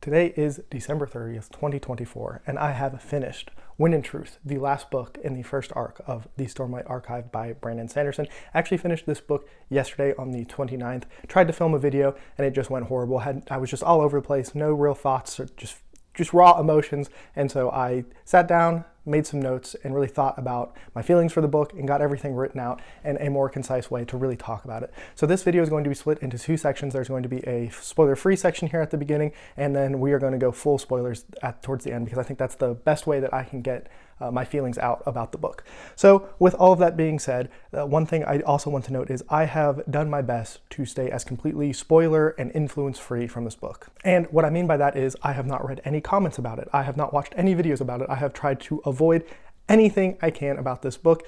Today is December 30th, 2024, and I have finished Wind and Truth, the last book in the first arc of the Stormlight Archive by Brandon Sanderson. I actually finished this book yesterday on the 29th. Tried to film a video and it just went horrible. I was just all over the place, no real thoughts, or just raw emotions. And so I sat down, made some notes, and really thought about my feelings for the book and got everything written out in a more concise way to really talk about it. So this video is going to be split into two sections. There's going to be a spoiler-free section here at the beginning, and then we are going to go full spoilers towards the end, because I think that's the best way that I can get my feelings out about the book. So with all of that being said, one thing I also want to note is I have done my best to stay as completely spoiler and influence free from this book. And what I mean by that is I have not read any comments about it. I have not watched any videos about it. I have tried to avoid anything I can about this book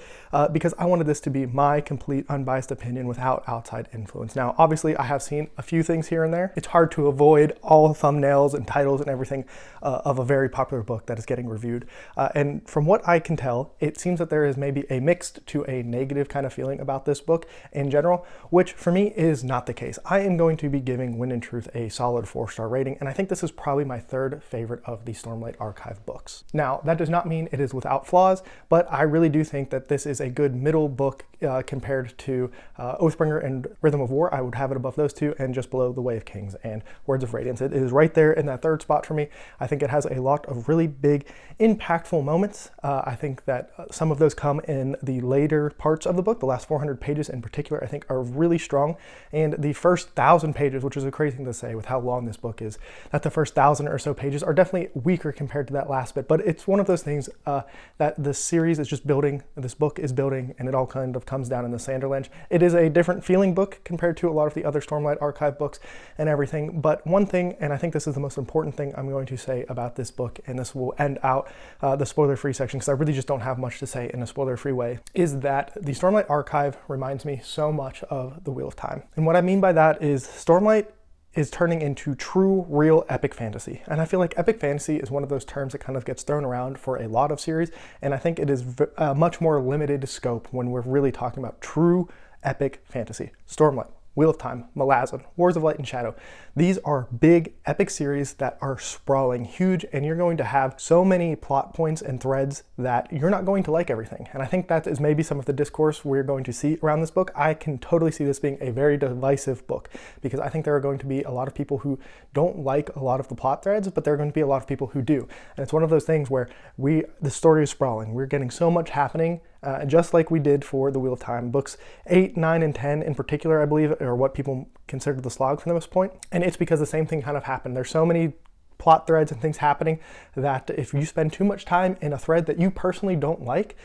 because I wanted this to be my complete unbiased opinion without outside influence. Now, obviously, I have seen a few things here and there. It's hard to avoid all thumbnails and titles and everything of a very popular book that is getting reviewed. And from what I can tell, it seems that there is maybe a mixed to a negative kind of feeling about this book in general, which for me is not the case. I am going to be giving Wind and Truth a solid 4-star rating, and I think this is probably my third favorite of the Stormlight Archive books. Now, that does not mean it is without flaws, but I really do think that this is a good middle book compared to Oathbringer and Rhythm of War. I would have it above those two and just below The Way of Kings and Words of Radiance. It is right there in that third spot for me. I think it has a lot of really big, impactful moments. I think that some of those come in the later parts of the book. The last 400 pages in particular, I think, are really strong. And the first 1,000 pages, which is a crazy thing to say with how long this book is, that the first 1,000 or so pages are definitely weaker compared to that last bit. But it's one of those things that the series is just building, this book is building, and it all kind of comes down in the Sanderlanche. It is a different feeling book compared to a lot of the other Stormlight Archive books and everything. But one thing, and I think this is the most important thing I'm going to say about this book, and this will end out the spoiler-free section, because I really just don't have much to say in a spoiler-free way, is that the Stormlight Archive reminds me so much of The Wheel of Time. And what I mean by that is Stormlight is turning into true, real epic fantasy. And I feel like epic fantasy is one of those terms that kind of gets thrown around for a lot of series, and I think it is a much more limited scope when we're really talking about true epic fantasy. Stormlight, Wheel of Time, Malazan, Wars of Light and Shadow. These are big, epic series that are sprawling, huge, and you're going to have so many plot points and threads that you're not going to like everything. And I think that is maybe some of the discourse we're going to see around this book. I can totally see this being a very divisive book, because I think there are going to be a lot of people who don't like a lot of the plot threads, but there are going to be a lot of people who do. And it's one of those things where the story is sprawling. We're getting so much happening, just like we did for The Wheel of Time. Books 8, 9, and 10 in particular, I believe, are what people consider the slog for the most point. And it's because the same thing kind of happened. There's so many plot threads and things happening that if you spend too much time in a thread that you personally don't like,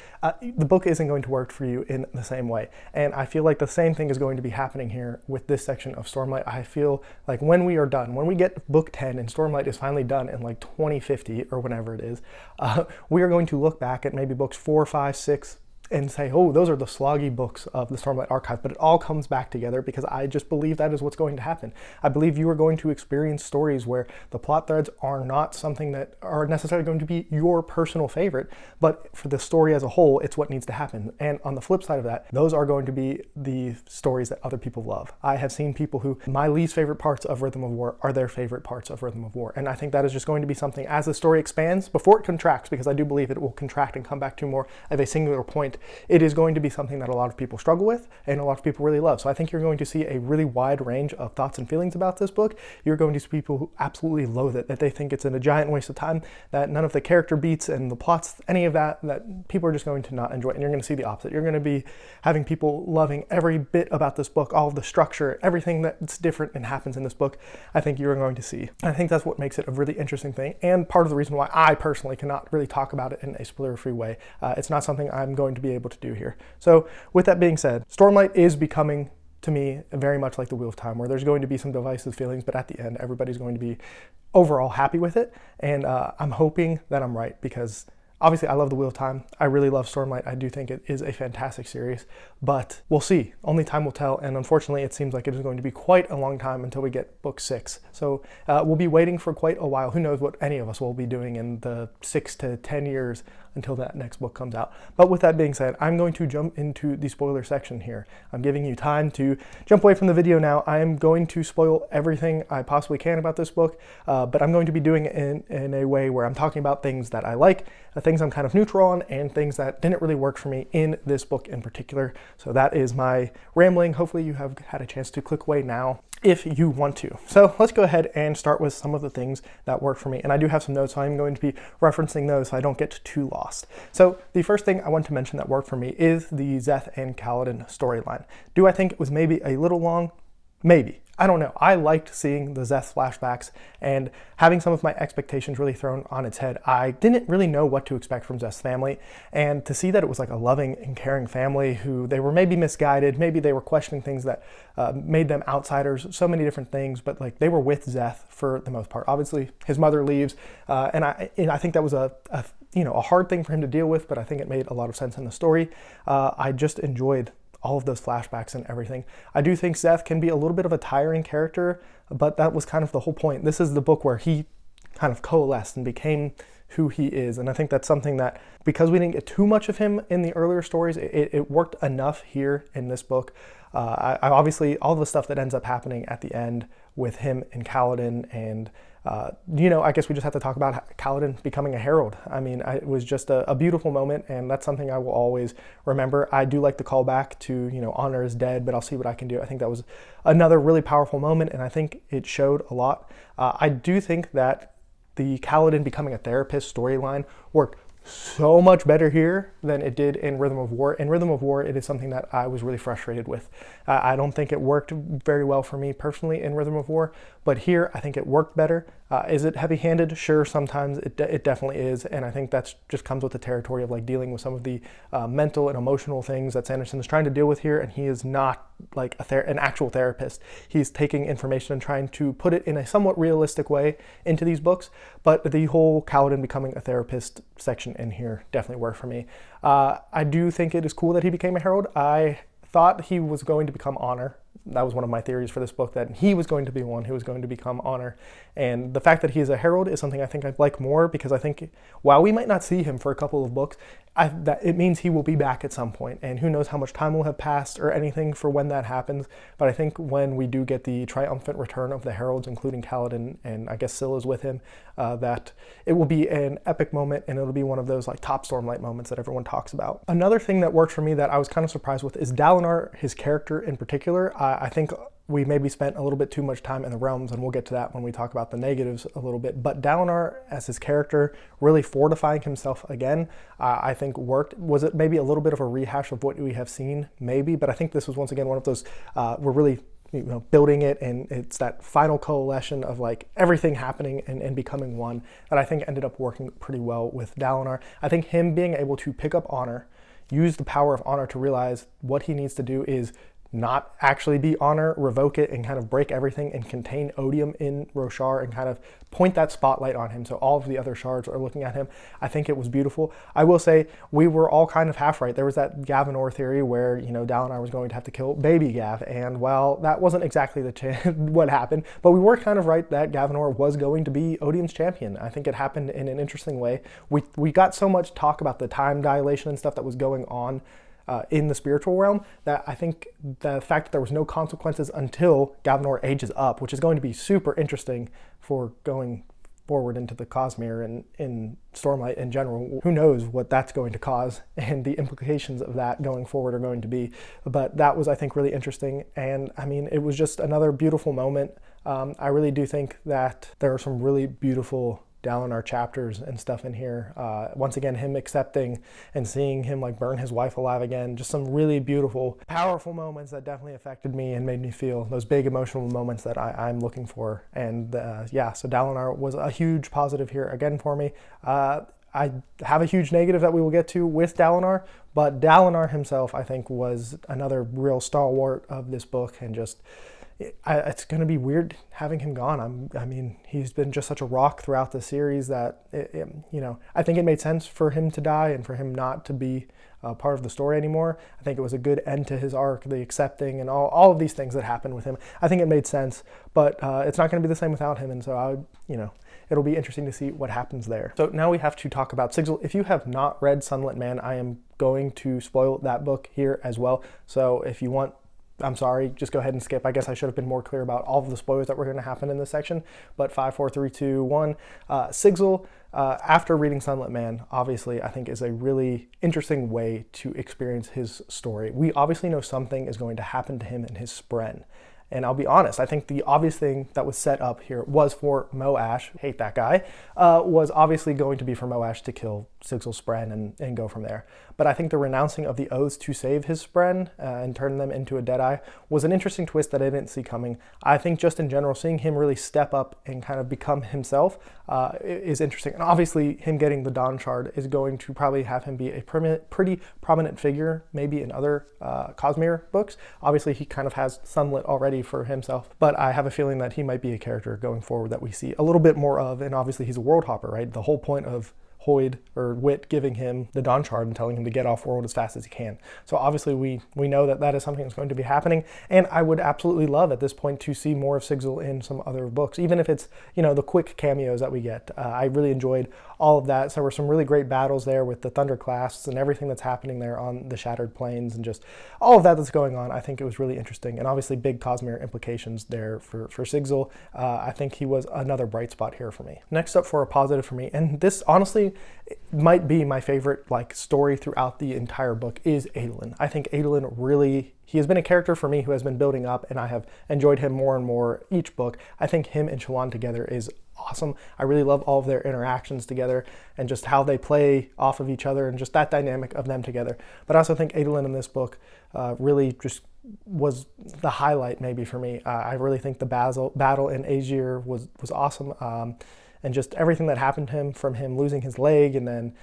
the book isn't going to work for you in the same way. And I feel like the same thing is going to be happening here with this section of Stormlight. I feel like when we are done, when we get book 10 and Stormlight is finally done in like 2050 or whenever it is, we are going to look back at maybe books 4, 5, 6, and say, oh, those are the sloggy books of the Stormlight Archive, but it all comes back together, because I just believe that is what's going to happen. I believe you are going to experience stories where the plot threads are not something that are necessarily going to be your personal favorite, but for the story as a whole, it's what needs to happen. And on the flip side of that, those are going to be the stories that other people love. I have seen people who, my least favorite parts of Rhythm of War are their favorite parts of Rhythm of War. And I think that is just going to be something, as the story expands, before it contracts, because I do believe it will contract and come back to more of a singular point, it is going to be something that a lot of people struggle with and a lot of people really love. So I think you're going to see a really wide range of thoughts and feelings about this book. You're going to see people who absolutely loathe it, that they think it's a giant waste of time, that none of the character beats and the plots, any of that people are just going to not enjoy. And you're going to see the opposite. You're going to be having people loving every bit about this book, all of the structure, everything that's different and happens in this book. I think you're going to see. I think that's what makes it a really interesting thing, and part of the reason why I personally cannot really talk about it in a spoiler-free way. It's not something I'm going to be able to do here. So with that being said, Stormlight is becoming, to me, very much like The Wheel of Time, where there's going to be some divisive feelings, but at the end, everybody's going to be overall happy with it. And I'm hoping that I'm right, because Obviously, I love The Wheel of Time. I really love Stormlight. I do think it is a fantastic series, but we'll see. Only time will tell, and unfortunately, it seems like it is going to be quite a long time until we get book 6. So we'll be waiting for quite a while. Who knows what any of us will be doing in the 6 to 10 years until that next book comes out. But with that being said, I'm going to jump into the spoiler section here. I'm giving you time to jump away from the video now. I am going to spoil everything I possibly can about this book, but I'm going to be doing it in a way where I'm talking about things that I like, things I'm kind of neutral on, and things that didn't really work for me in this book in particular. So that is my rambling. Hopefully you have had a chance to click away now if you want to. So let's go ahead and start with some of the things that worked for me. And I do have some notes, so I'm going to be referencing those so I don't get too lost. So the first thing I want to mention that worked for me is the Szeth and Kaladin storyline. Do I think it was maybe a little long? Maybe. I don't know. I liked seeing the Szeth flashbacks and having some of my expectations really thrown on its head. I didn't really know what to expect from Szeth's family, and to see that it was like a loving and caring family who they were maybe misguided, maybe they were questioning things that made them outsiders, so many different things, but like they were with Szeth for the most part. Obviously, his mother leaves, and I think that was a hard thing for him to deal with, but I think it made a lot of sense in the story. I just enjoyed all of those flashbacks and everything. I do think Szeth can be a little bit of a tiring character, but that was kind of the whole point. This is the book where he kind of coalesced and became who he is. And I think that's something that, because we didn't get too much of him in the earlier stories, it worked enough here in this book. I obviously, all the stuff that ends up happening at the end with him and Kaladin and I guess we just have to talk about Kaladin becoming a herald. I mean, it was just a beautiful moment, and that's something I will always remember. I do like the callback to, Honor is dead, but I'll see what I can do. I think that was another really powerful moment, and I think it showed a lot. I do think that the Kaladin becoming a therapist storyline worked so much better here than it did in Rhythm of War. In Rhythm of War, it is something that I was really frustrated with. I don't think it worked very well for me personally in Rhythm of War, but here I think it worked better. Is it heavy-handed? Sure, sometimes it definitely is, and I think that's just comes with the territory of like dealing with some of the mental and emotional things that Sanderson is trying to deal with here, and he is not like an actual therapist. He's taking information and trying to put it in a somewhat realistic way into these books, but the whole Kaladin becoming a therapist section in here definitely worked for me. I do think it is cool that he became a herald. I thought he was going to become Honor. That was one of my theories for this book, that he was going to be one who was going to become Honor. And the fact that he is a herald is something I think I'd like more, because I think while we might not see him for a couple of books, that it means he will be back at some point, and who knows how much time will have passed or anything for when that happens. But I think when we do get the triumphant return of the heralds, including Kaladin, and I guess Scylla's with him, that it will be an epic moment, and it'll be one of those like top Stormlight moments that everyone talks about. Another thing that worked for me that I was kind of surprised with is Dalinar, his character in particular. I think we maybe spent a little bit too much time in the realms, and we'll get to that when we talk about the negatives a little bit. But Dalinar as his character, really fortifying himself again, I think worked. Was it maybe a little bit of a rehash of what we have seen? Maybe, but I think this was once again one of those, we're really building it, and it's that final coalition of like everything happening and becoming one that I think ended up working pretty well with Dalinar. I think him being able to pick up Honor, use the power of Honor to realize what he needs to do is not actually be Honor, revoke it, and kind of break everything and contain Odium in Roshar and kind of point that spotlight on him so all of the other shards are looking at him. I think it was beautiful. I will say we were all kind of half right. There was that Gavinor theory where, Dalinar was going to have to kill baby Gav, and well, that wasn't exactly what happened, but we were kind of right that Gavinor was going to be Odium's champion. I think it happened in an interesting way. We got so much talk about the time dilation and stuff that was going on in the spiritual realm, that I think the fact that there was no consequences until Gavinor ages up, which is going to be super interesting for going forward into the Cosmere and in Stormlight in general. Who knows what that's going to cause and the implications of that going forward are going to be. But that was, I think, really interesting. And I mean, it was just another beautiful moment. I really do think that there are some really beautiful Dalinar chapters and stuff in here. Once again, him accepting and seeing him like burn his wife alive again. Just some really beautiful, powerful moments that definitely affected me and made me feel those big emotional moments that I'm looking for. And so Dalinar was a huge positive here again for me. I have a huge negative that we will get to with Dalinar, but Dalinar himself, I think, was another real stalwart of this book, and just it's going to be weird having him gone. I mean, he's been just such a rock throughout the series that, I think it made sense for him to die and for him not to be part of the story anymore. I think it was a good end to his arc, the accepting and all of these things that happened with him. I think it made sense, but it's not going to be the same without him. And so it'll be interesting to see what happens there. So now we have to talk about Sigil. If you have not read Sunlit Man, I am going to spoil that book here as well. So if you want, I'm sorry, just go ahead and skip. I guess I should have been more clear about all of the spoilers that were going to happen in this section. But 5, 4, 3, 2, 1. Sigil, after reading Sunlit Man, obviously I think is a really interesting way to experience his story. We obviously know something is going to happen to him and his spren. And I'll be honest, I think the obvious thing that was set up here was for Moash, hate that guy, was obviously going to be for Moash to kill Sigil's spren and go from there. But I think the renouncing of the oaths to save his spren and turn them into a Deadeye was an interesting twist that I didn't see coming. I think just in general, seeing him really step up and kind of become himself is interesting. And obviously him getting the Dawn Shard is going to probably have him be a pretty prominent figure, maybe in other Cosmere books. Obviously he kind of has Sunlit already for himself, but I have a feeling that he might be a character going forward that we see a little bit more of. And obviously he's a world hopper, right? The whole point of Hoid or Wit giving him the Dawn Shard and telling him to get off world as fast as he can. So obviously we know that that is something that's going to be happening, and I would absolutely love at this point to see more of Sigil in some other books, even if it's, the quick cameos that we get. I really enjoyed all of that. So there were some really great battles there with the Thunderclasts and everything that's happening there on the Shattered Plains and just all of that that's going on. I think it was really interesting, and obviously big Cosmere implications there for Sigil. I think he was another bright spot here for me. Next up for a positive for me, and this honestly might be my favorite story throughout the entire book, is Adolin. I think Adolin really, he has been a character for me who has been building up, and I have enjoyed him more and more each book. I think him and Shallan together is awesome. I really love all of their interactions together and just how they play off of each other and just that dynamic of them together. But I also think Adolin in this book really just was the highlight maybe for me. I really think the battle in Aegir was awesome. And just everything that happened to him, from him losing his leg and then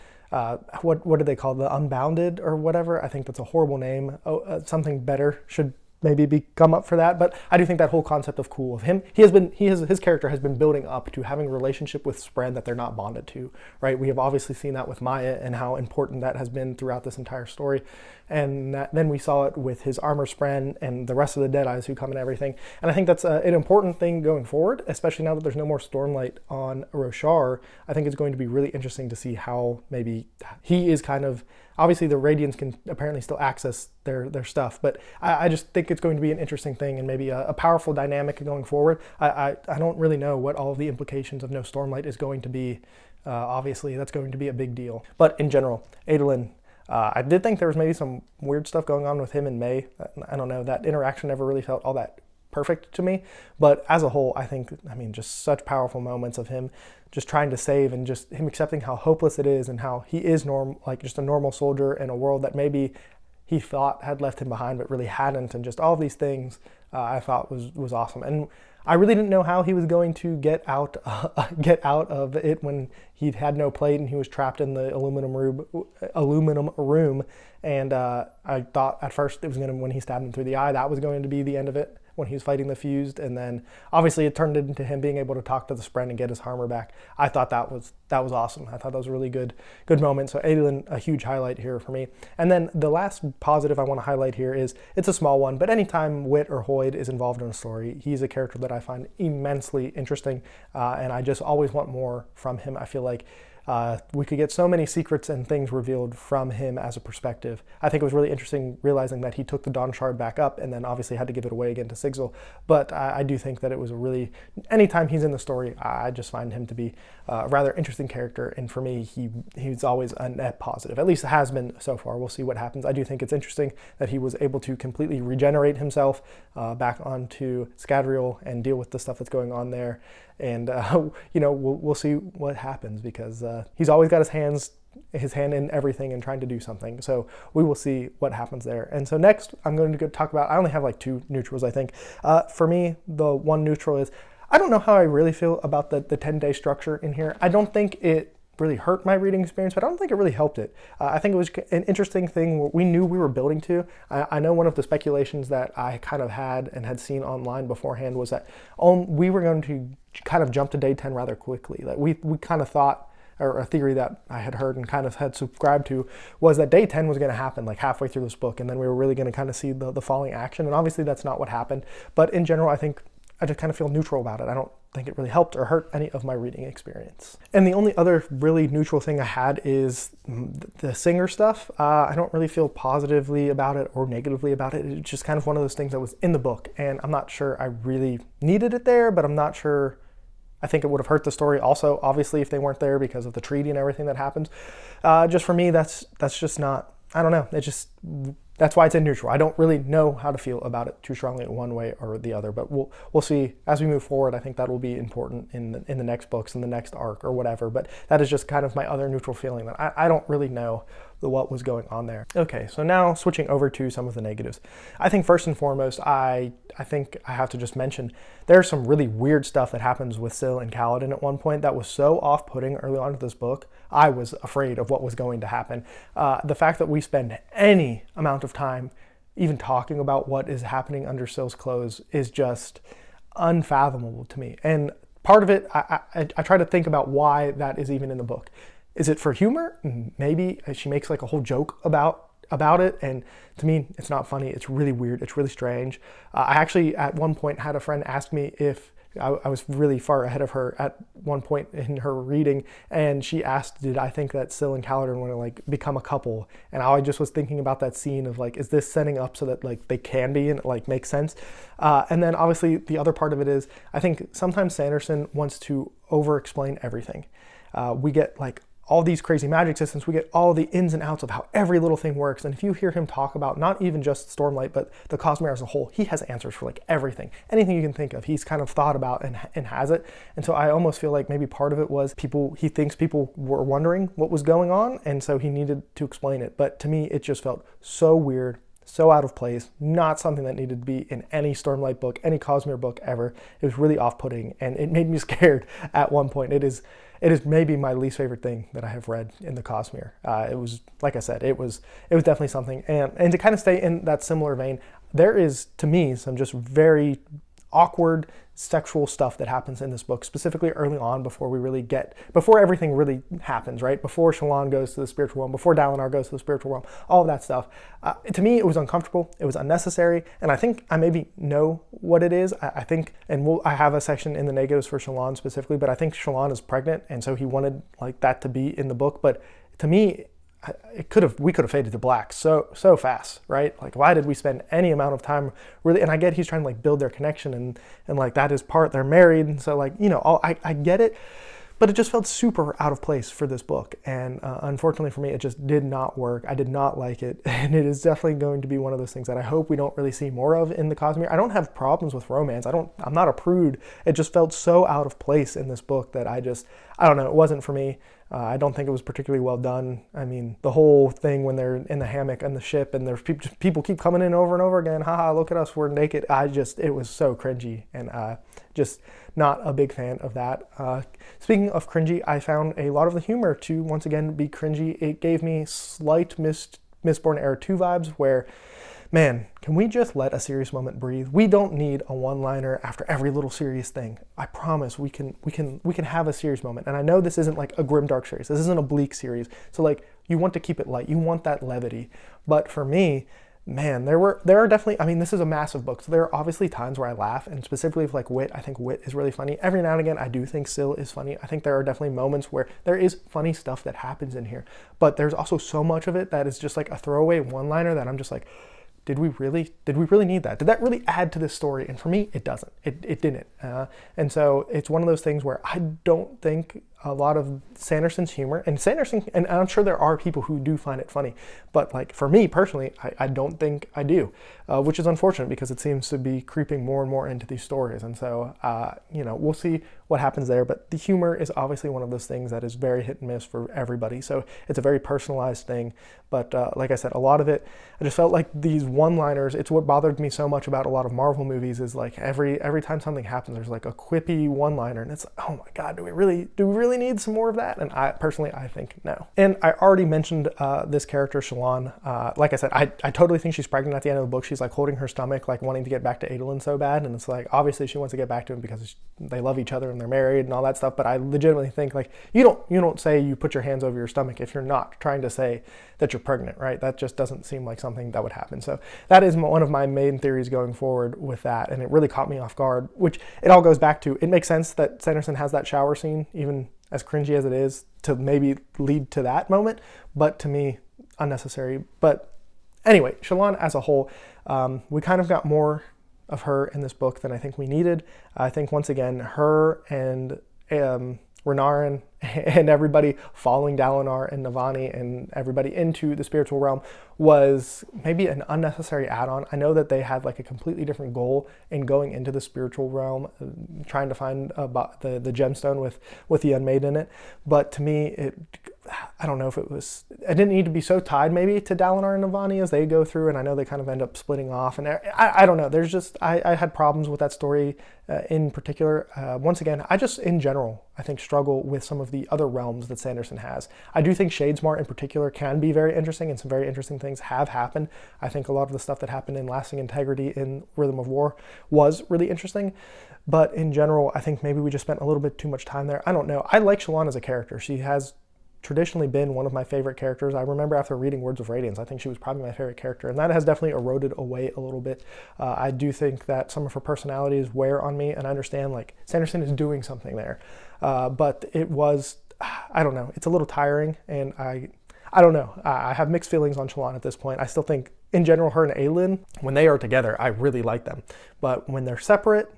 what do they call the Unbounded or whatever? I think that's a horrible name. Something better should maybe come up for that. But I do think that whole concept of cool of him, his character has been building up to having a relationship with spren that they're not bonded to, right? We have obviously seen that with Maya and how important that has been throughout this entire story. And then we saw it with his armor spren and the rest of the Deadeyes who come and everything. And I think that's an important thing going forward, especially now that there's no more Stormlight on Roshar. I think it's going to be really interesting to see how maybe he is kind of, obviously the Radiants can apparently still access their stuff, but I just think it's going to be an interesting thing and maybe a powerful dynamic going forward. I don't really know what all of the implications of no Stormlight is going to be. Obviously that's going to be a big deal. But in general, Adolin, I did think there was maybe some weird stuff going on with him and May. I don't know, that interaction never really felt all that perfect to me. But as a whole, I think, just such powerful moments of him just trying to save and just him accepting how hopeless it is and how he is just a normal soldier in a world that maybe he thought had left him behind but really hadn't, and just all of these things I thought was awesome. And I really didn't know how he was going to get out of it when he had no plate and he was trapped in the aluminum room. And I thought at first it was going to, when he stabbed him through the eye, that was going to be the end of it when he was fighting the Fused. And then obviously it turned into him being able to talk to the spren and get his armor back. I thought that was awesome. I thought that was a really good moment. So Adolin, a huge highlight here for me. And then the last positive I want to highlight here is, it's a small one, but anytime Wit or Hoid is involved in a story, he's a character that I find immensely interesting, and I just always want more from him. I feel like we could get so many secrets and things revealed from him as a perspective. I think it was really interesting realizing that he took the Dawn Shard back up and then obviously had to give it away again to Sigil. But I do think that it was a really, anytime he's in the story, I just find him to be a rather interesting character. And for me, he's always a net positive, at least it has been so far. We'll see what happens. I do think it's interesting that he was able to completely regenerate himself back onto Scadrial and deal with the stuff that's going on there. And we'll see what happens, because he's always got his hand in everything and trying to do something. So we will see what happens there. And so next I'm going to go talk about, I only have like 2 neutrals, I think. For me, the one neutral is, I don't know how I really feel about the 10-day structure in here. I don't think it really hurt my reading experience, but I don't think it really helped it. I think it was an interesting thing we knew we were building to. I know one of the speculations that I kind of had and had seen online beforehand was that we were going to kind of jump to day 10 rather quickly. Like we kind of thought, or a theory that I had heard and kind of had subscribed to, was that day 10 was going to happen like halfway through this book, and then we were really going to kind of see the falling action. And obviously that's not what happened. But in general, I think I just kind of feel neutral about it. I don't think it really helped or hurt any of my reading experience. And the only other really neutral thing I had is the Singer stuff. I don't really feel positively about it or negatively about it. It's just kind of one of those things that was in the book, and I'm not sure I really needed it there, but I'm not sure. I think it would have hurt the story also, obviously, if they weren't there because of the treaty and everything that happens. Just for me, that's just not, I don't know. That's why it's in neutral. I don't really know how to feel about it too strongly one way or the other, but we'll see as we move forward. I think that will be important in the next books, in the next arc or whatever, but that is just kind of my other neutral feeling, that I don't really know what was going on there. Okay, so now switching over to some of the negatives. I think first and foremost, I think I have to just mention there's some really weird stuff that happens with Syl and Kaladin at one point that was so off-putting early on in this book. I was afraid of what was going to happen. The fact that we spend any amount of time even talking about what is happening under Syl's clothes is just unfathomable to me. And part of it, I try to think about why that is even in the book. Is it for humor? Maybe she makes like a whole joke about it, and to me it's not funny. It's really weird. It's really strange. I actually at one point had a friend ask me if I was really far ahead of her at one point in her reading, and she asked, did I think that Syl and Kaladin want to like become a couple? And I just was thinking about that scene of like, is this setting up so that like they can be and it like makes sense? And then obviously the other part of it is, I think sometimes Sanderson wants to over-explain everything. We get like all these crazy magic systems, we get all the ins and outs of how every little thing works. And if you hear him talk about not even just Stormlight, but the Cosmere as a whole, he has answers for like everything. Anything you can think of, he's kind of thought about and has it. And so I almost feel like maybe part of it was he thinks people were wondering what was going on, and so he needed to explain it. But to me, it just felt so weird, so out of place, not something that needed to be in any Stormlight book, any Cosmere book ever. It was really off-putting, and it made me scared at one point. It is maybe my least favorite thing that I have read in the Cosmere. It was, like I said, it was definitely something. And to kind of stay in that similar vein, there is, to me, some just very awkward sexual stuff that happens in this book, specifically early on before everything really happens, right? Before Shallan goes to the spiritual realm, before Dalinar goes to the spiritual realm, all of that stuff. To me, it was uncomfortable, it was unnecessary, and I think I maybe know what it is. I think, and I have a section in the negatives for Shallan specifically, but I think Shallan is pregnant, and so he wanted like that to be in the book. But to me, we could have faded to black so fast, right? Like, why did we spend any amount of time really? And I get he's trying to like build their connection, and like that is part, they're married, and so like, you know, I get it, but it just felt super out of place for this book. And unfortunately for me, it just did not work. I did not like it, and it is definitely going to be one of those things that I hope we don't really see more of in the Cosmere. I don't have problems with romance. I'm not a prude. It just felt so out of place in this book that I don't know, it wasn't for me. I don't think it was particularly well done. I mean, the whole thing when they're in the hammock on the ship and there's people keep coming in over and over again, haha, look at us, we're naked. It was so cringy, and just not a big fan of that. Speaking of cringy, I found a lot of the humor to once again be cringy. It gave me slight Mistborn Era 2 vibes where, man, can we just let a serious moment breathe? We don't need a one-liner after every little serious thing. I promise we can have a serious moment. And I know this isn't like a grimdark series. This isn't a bleak series. So like, you want to keep it light. You want that levity. But for me, man, there are definitely, I mean, this is a massive book, so there are obviously times where I laugh, and specifically with like Wit, I think Wit is really funny. Every now and again, I do think Syl is funny. I think there are definitely moments where there is funny stuff that happens in here, but there's also so much of it that is just like a throwaway one-liner that I'm just like, did we really need that? Did that really add to this story? And for me, it doesn't. It didn't. And so it's one of those things where I don't think a lot of Sanderson's humor, and I'm sure there are people who do find it funny, but like for me personally, I don't think I do, which is unfortunate because it seems to be creeping more and more into these stories. And so, we'll see what happens there, but the humor is obviously one of those things that is very hit and miss for everybody. So it's a very personalized thing. But like I said, a lot of it, I just felt like these one-liners, it's what bothered me so much about a lot of Marvel movies is like every time something happens, there's like a quippy one-liner, and it's like, oh my God, do we really really need some more of that? And I personally, I think no. And I already mentioned this character, Shallan. Like I said, I totally think she's pregnant at the end of the book. She's like holding her stomach, like wanting to get back to Adolin so bad. And it's like, obviously she wants to get back to him because they love each other and they're married and all that stuff. But I legitimately think like, you don't say you put your hands over your stomach if you're not trying to say that you're pregnant, right? That just doesn't seem like something that would happen. So that is one of my main theories going forward with that. And it really caught me off guard, which it all goes back to, it makes sense that Sanderson has that shower scene, even as cringy as it is, to maybe lead to that moment, but to me, unnecessary. But anyway, Shallan as a whole, we kind of got more of her in this book than I think we needed. I think once again, her and Renarin and everybody following Dalinar and Navani and everybody into the spiritual realm was maybe an unnecessary add-on. I know that they had like a completely different goal in going into the spiritual realm, trying to find the gemstone with the Unmade in it. But to me, I don't know if it didn't need to be so tied maybe to Dalinar and Navani as they go through, and I know they kind of end up splitting off, and I don't know, there's just, I had problems with that story in particular. Once again, I just, in general, I think struggle with some of the other realms that Sanderson has. I do think Shadesmar in particular can be very interesting, and some very interesting things have happened. I think a lot of the stuff that happened in Lasting Integrity in Rhythm of War was really interesting. But in general, I think maybe we just spent a little bit too much time there. I don't know. I like Shallan as a character. She has traditionally been one of my favorite characters. I remember after reading Words of Radiance, I think she was probably my favorite character, and that has definitely eroded away a little bit. I do think that some of her personalities wear on me, and I understand like Sanderson is doing something there. But it was, I don't know, it's a little tiring, and I don't know. I have mixed feelings on Shallan at this point. I still think, in general, her and Adolin, when they are together, I really like them. But when they're separate,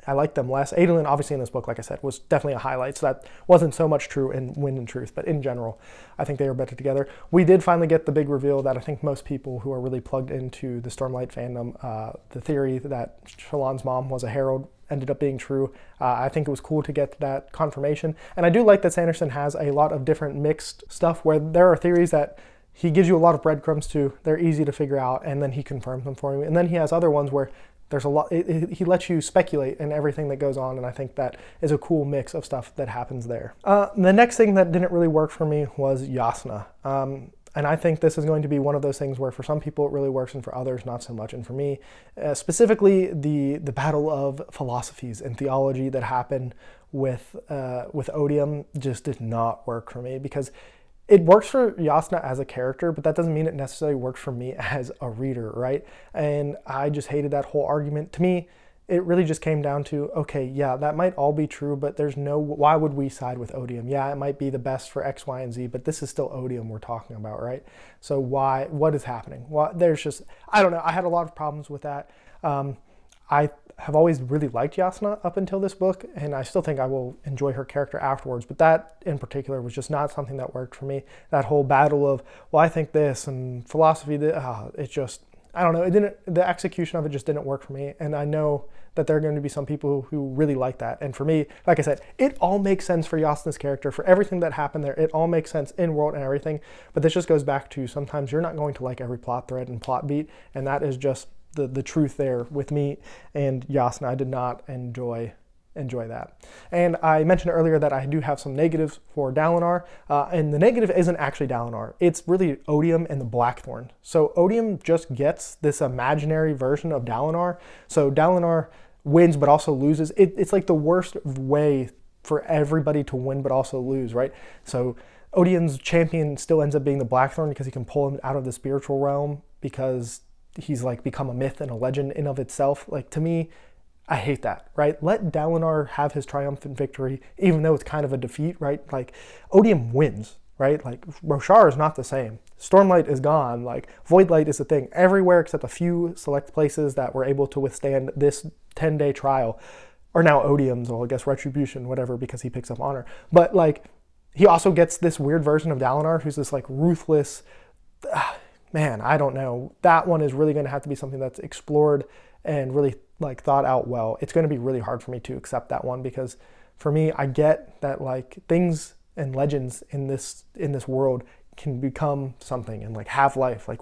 I like them less. Adolin, obviously in this book, like I said, was definitely a highlight, so that wasn't so much true in Wind and Truth, but in general, I think they are better together. We did finally get the big reveal that I think most people who are really plugged into the Stormlight fandom, the theory that Shallan's mom was a herald ended up being true. I think it was cool to get that confirmation, and I do like that Sanderson has a lot of different mixed stuff where there are theories that he gives you a lot of breadcrumbs to, they're easy to figure out, and then he confirms them for you, and then he has other ones where there's a lot, he lets you speculate in everything that goes on, and I think that is a cool mix of stuff that happens there. The next thing that didn't really work for me was Jasnah. And I think this is going to be one of those things where for some people it really works and for others not so much. And for me, specifically the battle of philosophies and theology that happened with Odium just did not work for me, because it works for Jasnah as a character, but that doesn't mean it necessarily works for me as a reader, right? And I just hated that whole argument. To me, it really just came down to, okay, yeah, that might all be true, but why would we side with Odium? Yeah, it might be the best for X, Y, and Z, but this is still Odium we're talking about, right? So what is happening? Well, there's just, I don't know, I had a lot of problems with that. I have always really liked Jasnah up until this book, and I still think I will enjoy her character afterwards, but that in particular was just not something that worked for me. That whole battle of, well, I think this, and philosophy, it just, I don't know, the execution of it just didn't work for me, and I know that there are going to be some people who really like that, and for me, like I said, it all makes sense for Jasnah's character, for everything that happened there, it all makes sense in world and everything, but this just goes back to sometimes you're not going to like every plot thread and plot beat, and that is just the truth there with me and Jasnah. I did not enjoy that. And I mentioned earlier that I do have some negatives for Dalinar, and the negative isn't actually Dalinar. It's really Odium and the Blackthorn. So Odium just gets this imaginary version of Dalinar. So Dalinar wins but also loses. It's like the worst way for everybody to win but also lose, right? So Odium's champion still ends up being the Blackthorn because he can pull him out of the spiritual realm because he's like become a myth and a legend in of itself. Like, to me, I hate that, right? Let Dalinar have his triumphant victory, even though it's kind of a defeat, right? Like, Odium wins, right? Like, Roshar is not the same. Stormlight is gone. Like, Voidlight is a thing everywhere except a few select places that were able to withstand this 10-day trial are now Odium's, or I guess Retribution, whatever, because he picks up honor. But like, he also gets this weird version of Dalinar who's this like ruthless, man, I don't know. That one is really going to have to be something that's explored and really like thought out well. It's going to be really hard for me to accept that one, because for me, I get that like things and legends in this world can become something and like have life. Like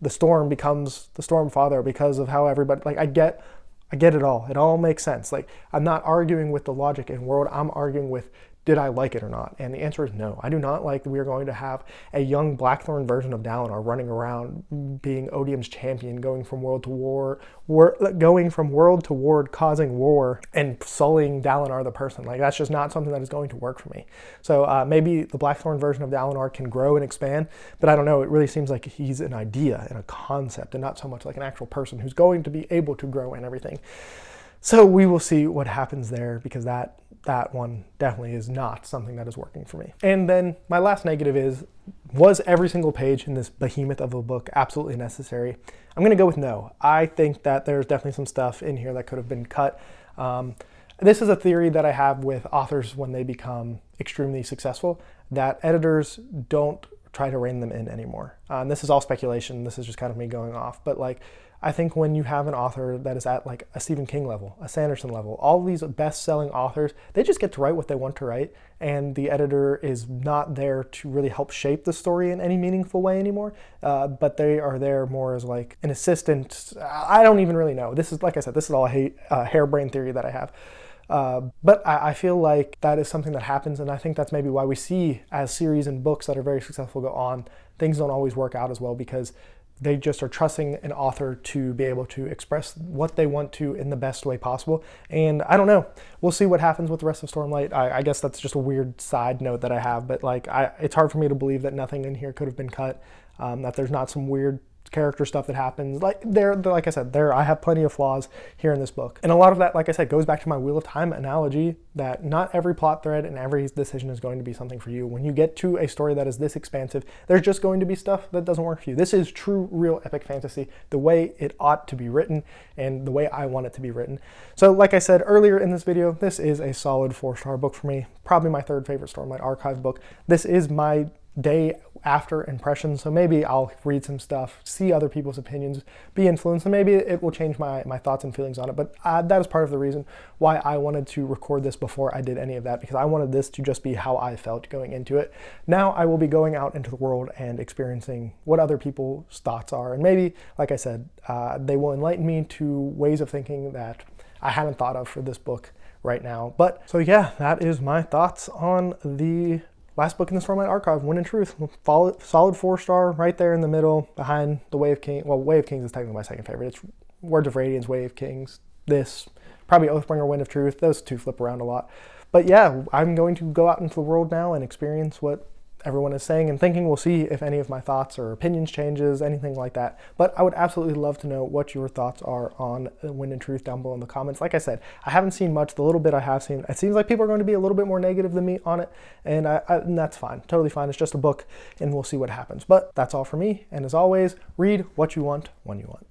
the storm becomes the storm father because of how everybody, like I get it all. It all makes sense. Like, I'm not arguing with the logic in world. I'm arguing with did I like it or not? And the answer is no. I do not like that we are going to have a young Blackthorn version of Dalinar running around being Odium's champion, going from world to world, causing war, and sullying Dalinar the person. Like, that's just not something that is going to work for me. So maybe the Blackthorn version of Dalinar can grow and expand, but I don't know. It really seems like he's an idea and a concept and not so much like an actual person who's going to be able to grow and everything. So we will see what happens there, because that one definitely is not something that is working for me. And then my last negative is, was every single page in this behemoth of a book absolutely necessary? I'm going to go with no. I think that there's definitely some stuff in here that could have been cut. This is a theory that I have with authors when they become extremely successful, that editors don't try to rein them in anymore. This is all speculation. This is just kind of me going off. But like, I think when you have an author that is at like a Stephen King level, a Sanderson level, all these best-selling authors, they just get to write what they want to write, and the editor is not there to really help shape the story in any meaningful way anymore, but they are there more as like an assistant. I don't even really know. This is, like I said, this is all a harebrained theory that I have. But I feel like that is something that happens, and I think that's maybe why we see, as series and books that are very successful go on, things don't always work out as well, because they just are trusting an author to be able to express what they want to in the best way possible. And I don't know. We'll see what happens with the rest of Stormlight. I guess that's just a weird side note that I have, but like, it's hard for me to believe that nothing in here could have been cut, that there's not some weird character stuff that happens. Like I said, I have plenty of flaws here in this book. And a lot of that, like I said, goes back to my Wheel of Time analogy, that not every plot thread and every decision is going to be something for you. When you get to a story that is this expansive, there's just going to be stuff that doesn't work for you. This is true, real epic fantasy, the way it ought to be written and the way I want it to be written. So like I said earlier in this video, this is a solid 4-star book for me. Probably my third favorite Stormlight Archive book. This is my day after impression, so maybe I'll read some stuff, see other people's opinions, be influenced, and maybe it will change my thoughts and feelings on it. But that is part of the reason why I wanted to record this before I did any of that, because I wanted this to just be how I felt going into it. Now I will be going out into the world and experiencing what other people's thoughts are, and maybe, like I said, they will enlighten me to ways of thinking that I hadn't thought of for this book right now. But so yeah, that is my thoughts on the last book in the Stormlight Archive, Wind and Truth. Solid 4-star, right there in the middle, behind the Way of Kings. Well, Way of Kings is technically my second favorite. It's Words of Radiance, Way of Kings. This, probably Oathbringer, Wind of Truth. Those two flip around a lot. But yeah, I'm going to go out into the world now and experience what everyone is saying and thinking. We'll see if any of my thoughts or opinions changes, anything like that. But I would absolutely love to know what your thoughts are on Wind and Truth down below in the comments. Like I said, I haven't seen much. The little bit I have seen, it seems like people are going to be a little bit more negative than me on it, and that's fine. Totally fine. It's just a book, and we'll see what happens. But that's all for me, and as always, read what you want when you want.